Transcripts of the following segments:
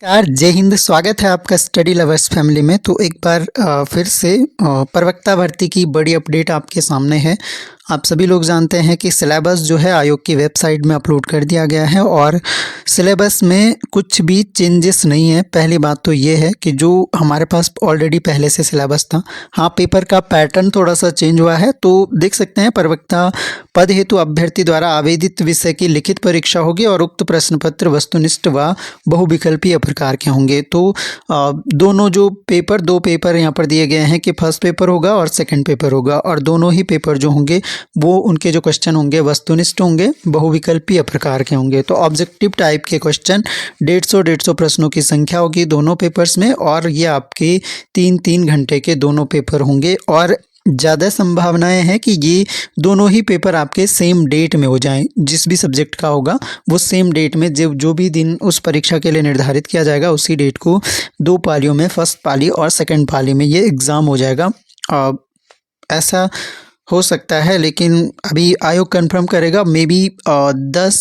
नमस्कार, जय हिंद। स्वागत है आपका स्टडी लवर्स फैमिली में। तो एक बार फिर से प्रवक्ता भर्ती की बड़ी अपडेट आपके सामने है। आप सभी लोग जानते हैं कि सिलेबस जो है आयोग की वेबसाइट में अपलोड कर दिया गया है और सिलेबस में कुछ भी चेंजेस नहीं है। पहली बात तो ये है कि जो हमारे पास ऑलरेडी पहले से सिलेबस था, हाँ, पेपर का पैटर्न थोड़ा सा चेंज हुआ है। तो देख सकते हैं, प्रवक्ता पद हेतु अभ्यर्थी द्वारा आवेदित विषय की लिखित परीक्षा होगी और उक्त प्रश्न पत्र वस्तुनिष्ठ व बहुविकल्पीय प्रकार के होंगे। तो दोनों जो पेपर, दो पेपर यहाँ पर दिए गए हैं कि फर्स्ट पेपर होगा और सेकंड पेपर होगा, और दोनों ही पेपर जो होंगे वो उनके जो क्वेश्चन होंगे वस्तुनिष्ठ होंगे, बहुविकल्पीय प्रकार के होंगे। तो ऑब्जेक्टिव टाइप के क्वेश्चन 150 प्रश्नों की संख्या होगी दोनों पेपर्स में, और ये आपके 3-3 घंटे के दोनों पेपर होंगे। और ज़्यादा संभावनाएं हैं कि ये दोनों ही पेपर आपके सेम डेट में हो जाएं। जिस भी सब्जेक्ट का होगा वो सेम डेट में, जो भी दिन उस परीक्षा के लिए निर्धारित किया जाएगा उसी डेट को दो पालियों में, फर्स्ट पाली और सेकंड पाली में ये एग्ज़ाम हो जाएगा। ऐसा हो सकता है, लेकिन अभी आयोग कंफर्म करेगा। मे बी 10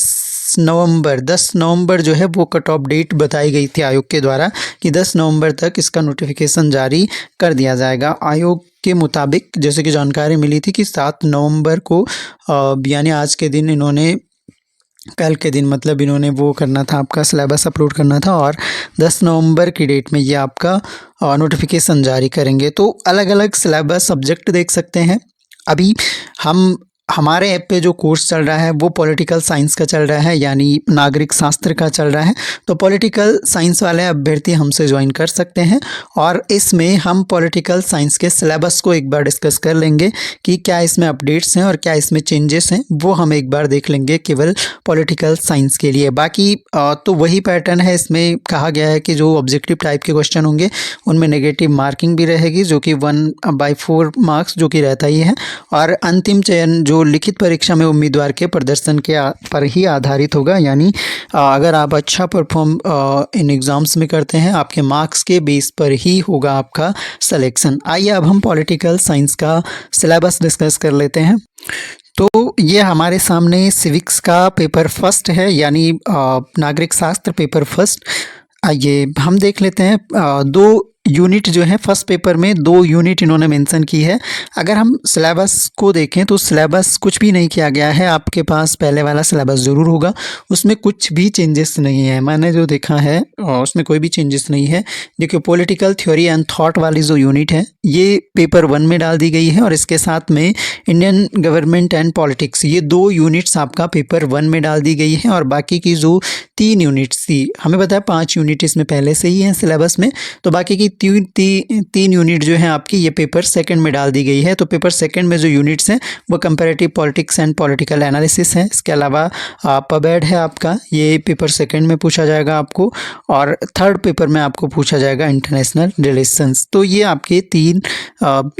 नवंबर जो है वो कट ऑफ डेट बताई गई थी आयोग के द्वारा कि 10 नवंबर तक इसका नोटिफिकेशन जारी कर दिया जाएगा। आयोग के मुताबिक जैसे कि जानकारी मिली थी कि 7 नवंबर को यानी आज के दिन इन्होंने, कल के दिन मतलब इन्होंने वो करना था, आपका सिलेबस अपलोड करना था, और 10 नवंबर की डेट में ये आपका नोटिफिकेशन जारी करेंगे। तो अलग अलग सिलेबस सब्जेक्ट देख सकते हैं। अभी हमारे ऐप पे जो कोर्स चल रहा है वो पॉलिटिकल साइंस का चल रहा है, यानी नागरिक शास्त्र का चल रहा है। तो पॉलिटिकल साइंस वाले अभ्यर्थी हमसे ज्वाइन कर सकते हैं, और इसमें हम पॉलिटिकल साइंस के सिलेबस को एक बार डिस्कस कर लेंगे कि क्या इसमें अपडेट्स हैं और क्या इसमें चेंजेस हैं, वो हम एक बार देख लेंगे केवल पॉलिटिकल साइंस के लिए। बाकी तो वही पैटर्न है। इसमें कहा गया है कि जो ऑब्जेक्टिव टाइप के क्वेश्चन होंगे उनमें नेगेटिव मार्किंग भी रहेगी, जो कि 1/4 मार्क्स जो कि रहता ही है, और अंतिम चयन जो लिखित परीक्षा में उम्मीदवार के प्रदर्शन के पर ही आधारित होगा। यानी अगर आप अच्छा परफॉर्म इन एग्ज़ाम्स में करते हैं, आपके मार्क्स के बेस पर ही होगा आपका सिलेक्शन। आइए अब हम पॉलिटिकल साइंस का सिलेबस डिस्कस कर लेते हैं। तो ये हमारे सामने सिविक्स का पेपर फर्स्ट है, यानी नागरिक शास्त्र पेपर फर्स्ट। आइए हम देख लेते हैं। 2 यूनिट जो है फर्स्ट पेपर में 2 यूनिट इन्होंने मेंशन की है। अगर हम सिलेबस को देखें तो सिलेबस कुछ भी नहीं किया गया है। आपके पास पहले वाला सिलेबस ज़रूर होगा, उसमें कुछ भी चेंजेस नहीं है। मैंने जो देखा है उसमें कोई भी चेंजेस नहीं है। देखिए, पॉलिटिकल थ्योरी एंड थॉट वाली जो यूनिट है ये पेपर 1 में डाल दी गई है, और इसके साथ में इंडियन गवर्नमेंट एंड पॉलिटिक्स, ये 2 यूनिट्स आपका पेपर 1 में डाल दी गई है। और बाकी की जो 3 यूनिट्स थी, हमें पता है 5 यूनिट इसमें पहले से ही हैं सिलेबस में, तो बाकी की 3 यूनिट जो है आपकी ये पेपर सेकंड में डाल दी गई है। तो पेपर सेकंड में जो यूनिट्स हैं वो comparative politics and political analysis है। इसके अलावा पबैड है आपका, ये पेपर सेकंड में पूछा जाएगा आपको, और थर्ड पेपर में आपको पूछा जाएगा इंटरनेशनल रिलेशंस। तो ये आपके 3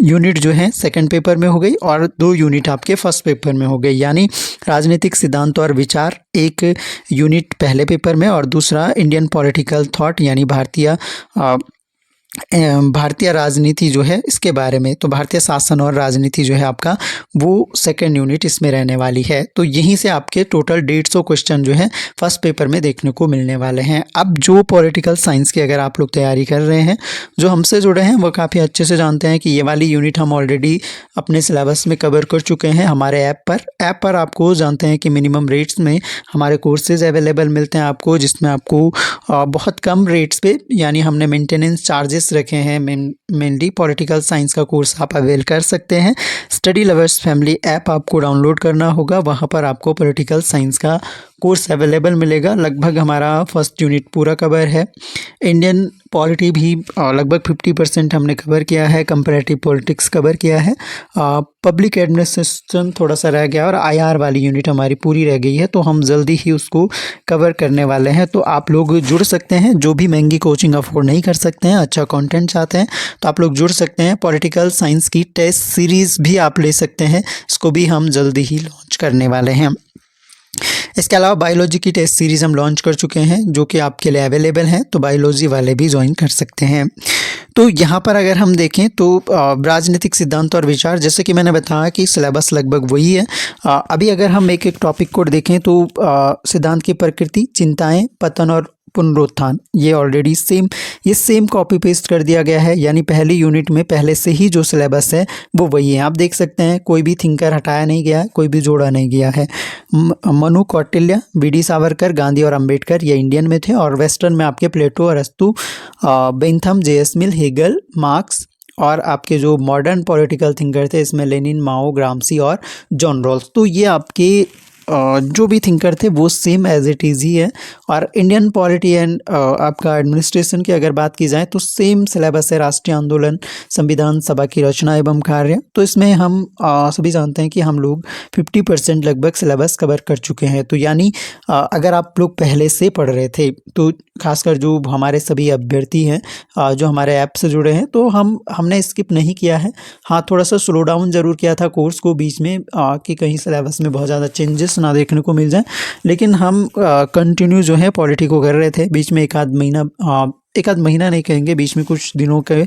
यूनिट जो हैं सेकंड पेपर में हो गई, और 2 यूनिट आपके फर्स्ट पेपर में हो गई। यानी राजनीतिक सिद्धांत और विचार एक यूनिट पहले पेपर में, और दूसरा इंडियन पॉलिटिकल थॉट यानी भारतीय राजनीति जो है इसके बारे में, तो भारतीय शासन और राजनीति जो है आपका वो सेकंड यूनिट इसमें रहने वाली है। तो यहीं से आपके टोटल 150 क्वेश्चन जो है फर्स्ट पेपर में देखने को मिलने वाले हैं। अब जो पॉलिटिकल साइंस की अगर आप लोग तैयारी कर रहे हैं, जो हमसे जुड़े हैं, वो काफ़ी अच्छे से जानते हैं कि ये वाली यूनिट हम ऑलरेडी अपने सिलेबस में कवर कर चुके हैं हमारे ऐप पर आपको जानते हैं कि मिनिमम रेट्स में हमारे कोर्सेज अवेलेबल मिलते हैं आपको, जिसमें आपको बहुत कम रेट्स पे, यानी हमने मेंटेनेंस चार्जेस रखे हैं। मेनली पॉलिटिकल साइंस का कोर्स आप अवेल कर सकते हैं। स्टडी लवर्स फैमिली ऐप आपको डाउनलोड करना होगा, वहाँ पर आपको पॉलिटिकल साइंस का कोर्स अवेलेबल मिलेगा। लगभग हमारा फर्स्ट यूनिट पूरा कवर है। इंडियन पॉलिटी भी लगभग 50% हमने कवर किया है। कंपैरेटिव पॉलिटिक्स कवर किया है। पब्लिक एडमिनिस्ट्रेशन थोड़ा सा रह गया, और आईआर वाली यूनिट हमारी पूरी रह गई है, तो हम जल्दी ही उसको कवर करने वाले हैं। तो आप लोग जुड़ सकते हैं, जो भी महंगी कोचिंग अफोर्ड नहीं कर सकते हैं, अच्छा कंटेंट चाहते हैं, तो आप लोग जुड़ सकते हैं। पॉलिटिकल साइंस की टेस्ट सीरीज़ भी आप ले सकते हैं, इसको भी हम जल्दी ही लॉन्च करने वाले हैं। इसके अलावा बायोलॉजी की टेस्ट सीरीज़ हम लॉन्च कर चुके हैं, जो कि आपके लिए अवेलेबल है, तो बायोलॉजी वाले भी ज्वाइन कर सकते हैं। तो यहाँ पर अगर हम देखें तो राजनीतिक सिद्धांत और विचार, जैसे कि मैंने बताया कि सिलेबस लगभग वही है। अभी अगर हम एक एक टॉपिक को देखें तो सिद्धांत की प्रकृति, चिंताएं, पतन और पुनरुत्थान, ये ऑलरेडी सेम कॉपी पेस्ट कर दिया गया है, यानी पहली यूनिट में पहले से ही जो सिलेबस है वो वही है। आप देख सकते हैं कोई भी थिंकर हटाया नहीं गया है, कोई भी जोड़ा नहीं गया है। मनु, कौटिल्य, वी.डी. सावरकर, गांधी और अंबेडकर ये इंडियन में थे, और वेस्टर्न में आपके प्लेटो, अरस्तु, बेंथम, जे.एस. मिल, हेगल, मार्क्स, और आपके जो मॉडर्न पॉलिटिकल थिंकर थे इसमें लेनिन, माओ, ग्रामसी और जॉन रॉल्स। तो ये आपके जो भी थिंकर थे वो सेम एज इट इज़ ही है। और इंडियन पॉलिटी एंड आपका एडमिनिस्ट्रेशन की अगर बात की जाए तो सेम सिलेबस है, राष्ट्रीय आंदोलन, संविधान सभा की रचना एवं कार्य। तो इसमें हम सभी जानते हैं कि हम लोग 50% लगभग सिलेबस कवर कर चुके हैं। तो यानी अगर आप लोग पहले से पढ़ रहे थे, तो खासकर जो हमारे सभी अभ्यर्थी हैं जो हमारे ऐप से जुड़े हैं, तो हमने स्किप नहीं किया है। हाँ, थोड़ा सा स्लो डाउन ज़रूर किया था कोर्स को बीच में कि कहीं सिलेबस में बहुत ज़्यादा चेंजेस ना देखने को मिल जाए, लेकिन हम कंटिन्यू जो है पॉलिटी को कर रहे थे। बीच में एक आध महीना नहीं कहेंगे, बीच में कुछ दिनों के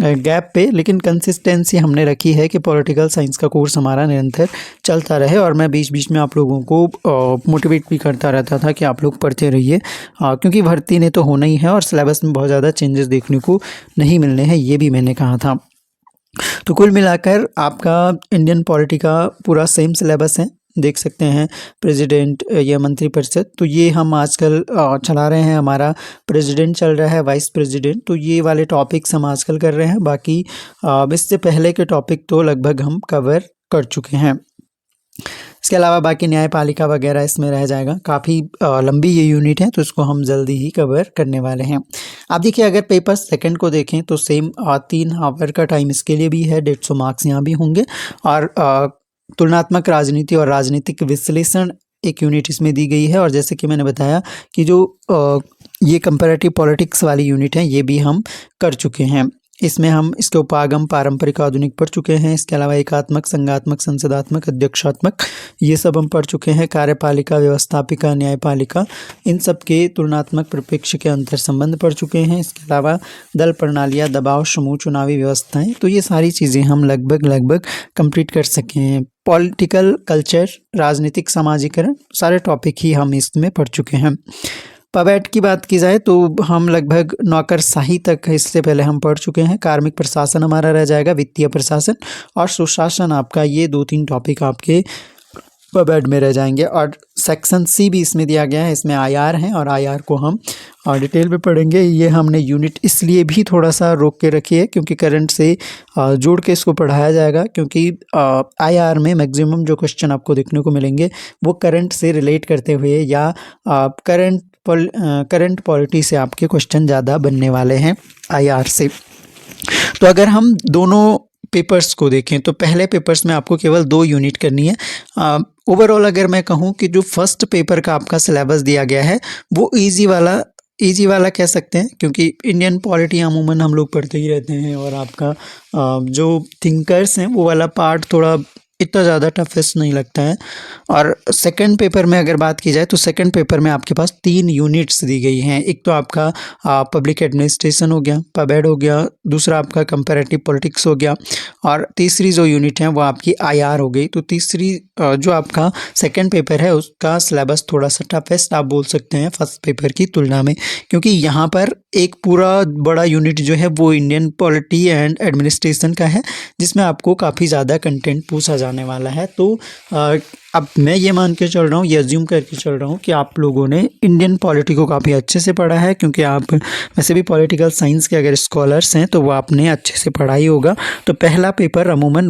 गैप पे, लेकिन कंसिस्टेंसी हमने रखी है कि पॉलिटिकल साइंस का कोर्स हमारा निरंतर चलता रहे। और मैं बीच बीच में आप लोगों को मोटिवेट भी करता रहता था कि आप लोग पढ़ते रहिए, क्योंकि भर्ती ने तो होना ही है और सिलेबस में बहुत ज़्यादा चेंजेस देखने को नहीं मिलने हैं, ये भी मैंने कहा था। तो कुल मिलाकर आपका इंडियन पॉलिटी का पूरा सेम सिलेबस है, देख सकते हैं। प्रेसिडेंट या मंत्रिपरिषद, तो ये हम आजकल चला रहे हैं, हमारा प्रेसिडेंट चल रहा है, वाइस प्रेसिडेंट, तो ये वाले टॉपिक्स हम आजकल कर रहे हैं। बाकी इससे पहले के टॉपिक तो लगभग हम कवर कर चुके हैं। इसके अलावा बाकी न्यायपालिका वगैरह इसमें रह जाएगा, काफ़ी लंबी ये यूनिट है, तो इसको हम जल्दी ही कवर करने वाले हैं। आप देखिए, अगर पेपर सेकंड को देखें तो सेम 3 आवर का टाइम इसके लिए भी है, 150 मार्क्स यहाँ भी होंगे। और तुलनात्मक राजनीति और राजनीतिक विश्लेषण एक यूनिट इसमें दी गई है। और जैसे कि मैंने बताया कि जो ये कंपैरेटिव पॉलिटिक्स वाली यूनिट है, ये भी हम कर चुके हैं। इसमें हम इसके उपागम, पारंपरिक, आधुनिक पढ़ चुके हैं। इसके अलावा एकात्मक, संघात्मक, संसदात्मक, अध्यक्षात्मक, ये सब हम पढ़ चुके हैं। कार्यपालिका, व्यवस्थापिका, न्यायपालिका, इन सब के तुलनात्मक परिप्रेक्ष्य के अंतर संबंध पढ़ चुके हैं। इसके अलावा दल प्रणालियाँ, दबाव समूह, चुनावी व्यवस्थाएं, तो ये सारी चीज़ें हम लगभग कंप्लीट कर सके हैं। पॉलिटिकल कल्चर, राजनीतिक समाजीकरण, सारे टॉपिक ही हम इसमें पढ़ चुके हैं। पवेट की बात की जाए तो हम लगभग नौकरशाही तक इससे पहले हम पढ़ चुके हैं। कार्मिक प्रशासन हमारा रह जाएगा, वित्तीय प्रशासन और सुशासन, आपका ये 2-3 टॉपिक आपके पवेट में रह जाएंगे। और सेक्शन सी भी इसमें दिया गया है, इसमें आईआर है और आईआर को हम डिटेल में पढ़ेंगे। ये हमने यूनिट इसलिए भी थोड़ा सा रोक के रखी है क्योंकि करंट से जोड़ के इसको पढ़ाया जाएगा, क्योंकि आईआर में मैक्सिमम जो क्वेश्चन आपको देखने को मिलेंगे वो करंट से रिलेट करते हुए या करंट पॉलिटी से आपके क्वेश्चन ज़्यादा बनने वाले हैं आईआर से। तो अगर हम दोनों पेपर्स को देखें तो पहले पेपर्स में आपको केवल 2 यूनिट करनी है। ओवरऑल अगर मैं कहूँ कि जो फर्स्ट पेपर का आपका सिलेबस दिया गया है वो इजी वाला कह सकते हैं, क्योंकि इंडियन पॉलिटी अमूमन हम लोग पढ़ते ही रहते हैं और आपका जो थिंकर्स हैं वो वाला पार्ट थोड़ा इतना ज़्यादा टफेस्ट नहीं लगता है। और सेकंड पेपर में अगर बात की जाए तो सेकंड पेपर में आपके पास 3 यूनिट्स दी गई हैं। एक तो आपका पब्लिक एडमिनिस्ट्रेशन हो गया, पबेड हो गया, दूसरा आपका कंपैरेटिव पॉलिटिक्स हो गया, और तीसरी जो यूनिट है वो आपकी आईआर हो गई। तो तीसरी जो आपका सेकंड पेपर है उसका सिलेबस थोड़ा सा टफेस्ट आप बोल सकते हैं फर्स्ट पेपर की तुलना में, क्योंकि यहाँ पर एक पूरा बड़ा यूनिट जो है वो इंडियन पॉलिटी एंड एडमिनिस्ट्रेशन का है, जिसमें आपको काफ़ी ज़्यादा कंटेंट पूछा जाने वाला है। तो अब मैं ये मान के चल रहा हूँ, ये अज्यूम करके चल रहा हूँ कि आप लोगों ने इंडियन पॉलिटी को काफ़ी अच्छे से पढ़ा है, क्योंकि आप वैसे भी पॉलिटिकल साइंस के अगर स्कॉलर्स हैं तो वो आपने अच्छे से पढ़ा ही होगा। तो पहला पेपर अमूमन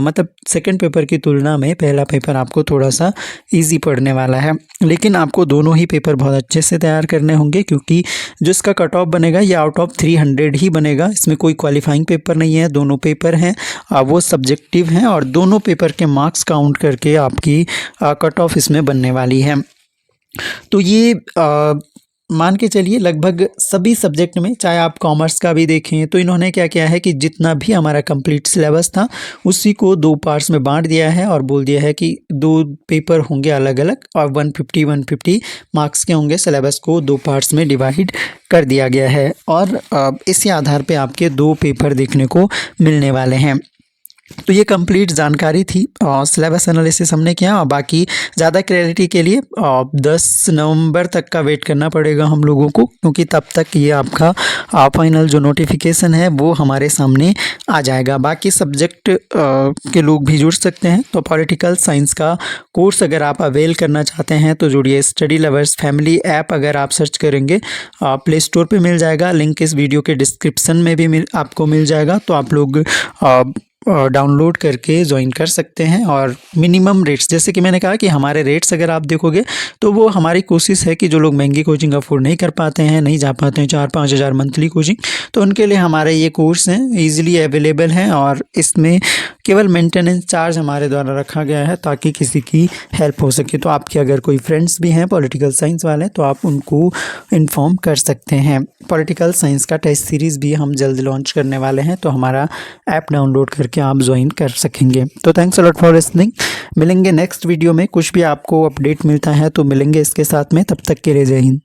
मतलब सेकंड पेपर की तुलना में पहला पेपर आपको थोड़ा सा ईजी पढ़ने वाला है, लेकिन आपको दोनों ही पेपर बहुत अच्छे से तैयार करने होंगे, क्योंकि जो इसका कट ऑफ बनेगा ये आउट ऑफ 300 ही बनेगा। इसमें कोई क्वालिफाइंग पेपर नहीं है, दोनों पेपर हैं वो सब्जेक्टिव हैं, और दोनों पेपर के मार्क्स काउंट करके आपकी कट ऑफ इसमें बनने वाली है। तो ये मान के चलिए लगभग सभी सब्जेक्ट में, चाहे आप कॉमर्स का भी देखें तो इन्होंने क्या किया है कि जितना भी हमारा कंप्लीट सिलेबस था उसी को 2 पार्ट्स में बांट दिया है और बोल दिया है कि 2 पेपर होंगे अलग अलग और 150 मार्क्स के होंगे। सिलेबस को 2 पार्ट्स में डिवाइड कर दिया गया है और इसी आधार पे आपके 2 पेपर देखने को मिलने वाले हैं। तो ये कंप्लीट जानकारी थी सिलेबस एनालिसिस हमने किया। और बाकी ज़्यादा क्लैरिटी के लिए 10 नवंबर तक का वेट करना पड़ेगा हम लोगों को, क्योंकि तब तक ये आपका फाइनल जो नोटिफिकेशन है वो हमारे सामने आ जाएगा। बाकी सब्जेक्ट के लोग भी जुड़ सकते हैं। तो पॉलिटिकल साइंस का कोर्स अगर आप अवेल करना चाहते हैं तो जुड़िए। स्टडी लवर्स फैमिली ऐप अगर आप सर्च करेंगे प्ले स्टोर पे मिल जाएगा, लिंक इस वीडियो के डिस्क्रिप्शन में भी आपको मिल जाएगा। तो आप लोग डाउनलोड करके ज्वाइन कर सकते हैं। और मिनिमम रेट्स, जैसे कि मैंने कहा कि हमारे रेट्स अगर आप देखोगे तो वो हमारी कोशिश है कि जो लोग महंगी कोचिंग अफोर्ड नहीं कर पाते हैं, नहीं जा पाते हैं 4-5 हज़ार मंथली कोचिंग, तो उनके लिए हमारे ये कोर्स हैं, ईजिली अवेलेबल हैं। और इसमें केवल मेंटेनेंस चार्ज हमारे द्वारा रखा गया है ताकि किसी की हेल्प हो सके। तो आपके अगर कोई फ्रेंड्स भी हैं पॉलिटिकल साइंस वाले तो आप उनको इन्फॉर्म कर सकते हैं। पॉलिटिकल साइंस का टेस्ट सीरीज़ भी हम जल्द लॉन्च करने वाले हैं, तो हमारा ऐप डाउनलोड करके आप ज्वाइन कर सकेंगे। तो thanks a lot for listening. मिलेंगे नेक्स्ट वीडियो में। कुछ भी आपको अपडेट मिलता है तो मिलेंगे इसके साथ में। तब तक के लिए जय हिंद।